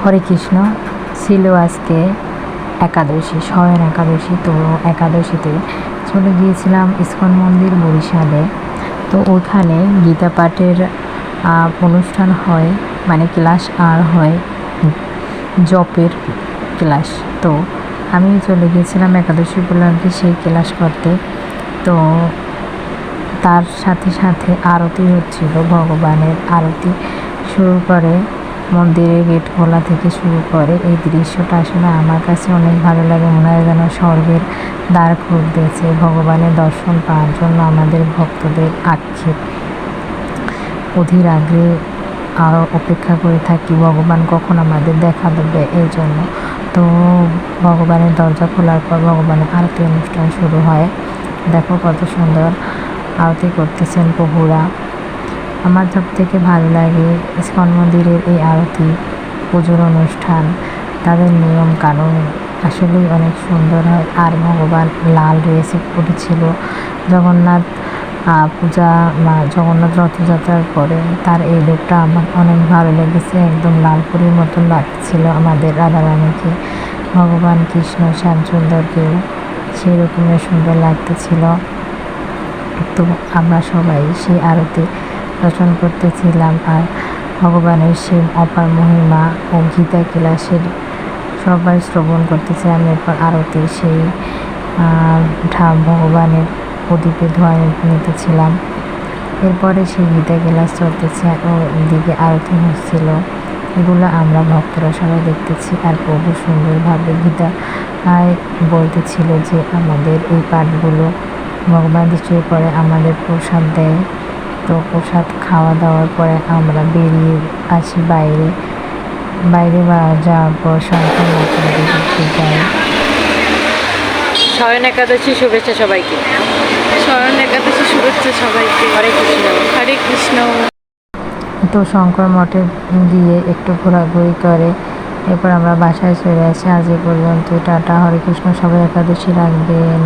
হরে কৃষ্ণ। ছিল আজকে একাদশী, শয়ন একাদশী। তো একাদশীতে চলে গিয়েছিলাম ইস্কন মন্দির বরিশালে। তো ওখানে গীতা পাঠের অনুষ্ঠান হয়, মানে ক্লাস আর হয় জপের ক্লাস। তো আমি চলে গিয়েছিলাম একাদশী উপলক্ষে সেই ক্লাস করতে। তো তার সাথে সাথে আরতি হচ্ছিল, ভগবানের আরতি শুরু করে, মন্দিরের গেট খোলা থেকে শুরু করে। এই দৃশ্যটা আসলে আমার কাছে অনেক ভালো লাগে, মনে হয় যেন স্বর্গের দ্বার খুলতেছে। ভগবানের দর্শন পাওয়ার জন্য আমাদের ভক্তদের আক্ষেপ অধীর আগ্রহে আরও অপেক্ষা করে থাকি, ভগবান কখন আমাদের দেখা দেবে এই জন্য। তো ভগবানের দরজা খোলার পর ভগবানের আরতি অনুষ্ঠান শুরু হয়। দেখো কত সুন্দর আরতি করতেছেন প্রভুরা। আমার সব থেকে ভালো লাগে ইস্কন মন্দিরের এই আরতি, পুজোর অনুষ্ঠান, তাদের নিয়ম কানুন আসলেই অনেক সুন্দর হয়। আর ভগবান লাল ড্রেসে পরেছিল জগন্নাথ পূজা বা জগন্নাথ রথযাত্রার পরে। তার এই লুকটা আমার অনেক ভালো লেগেছে, একদম লালপুরীর মতন লাগছিল আমাদের রাধারানীকে। ভগবান কৃষ্ণ শ্যামসুন্দরকেও সেই রকমের সুন্দর লাগতেছিল। তো আমরা সবাই সেই আরতি দর্শন করতেছিলাম, আর ভগবানের সেই অপার মহিমা ও গীতা ক্লাসের সবাই শ্রবণ করতেছিলাম। এরপর আরতি সেই ভগবানের প্রদীপে ধোঁয়া নিতেছিলাম। এরপরে সেই গীতা ক্লাস চলতেছে ও দিকে আরতি হচ্ছিল। এগুলো আমরা ভক্তরা সবাই দেখতেছি। আর প্রভু সুন্দরভাবে গীতা বলতেছিল যে আমাদের এই পাঠগুলো ভগবান নিশ্চয় করে আমাদের প্রসাদ দেয়। তো প্রসাদ খাওয়া দাওয়ার পরে আমরা বেরিয়ে আসি বাইরে যাওয়ার পর শঙ্কর মাতার দিকে যাই। শয়ন একাদশী শুভেচ্ছা সবাইকে। শরণ একাদশী শুভেচ্ছা সবাইকে। হরে কৃষ্ণ। হরে কৃষ্ণ। তো শঙ্কর মঠে গিয়ে একটু ঘোরাঘুরি করে এরপর আমরা বাসায় চলে আসি। আজ এ পর্যন্ত, টাটা। হরে কৃষ্ণ। সবাই একাদশী রাখবেন।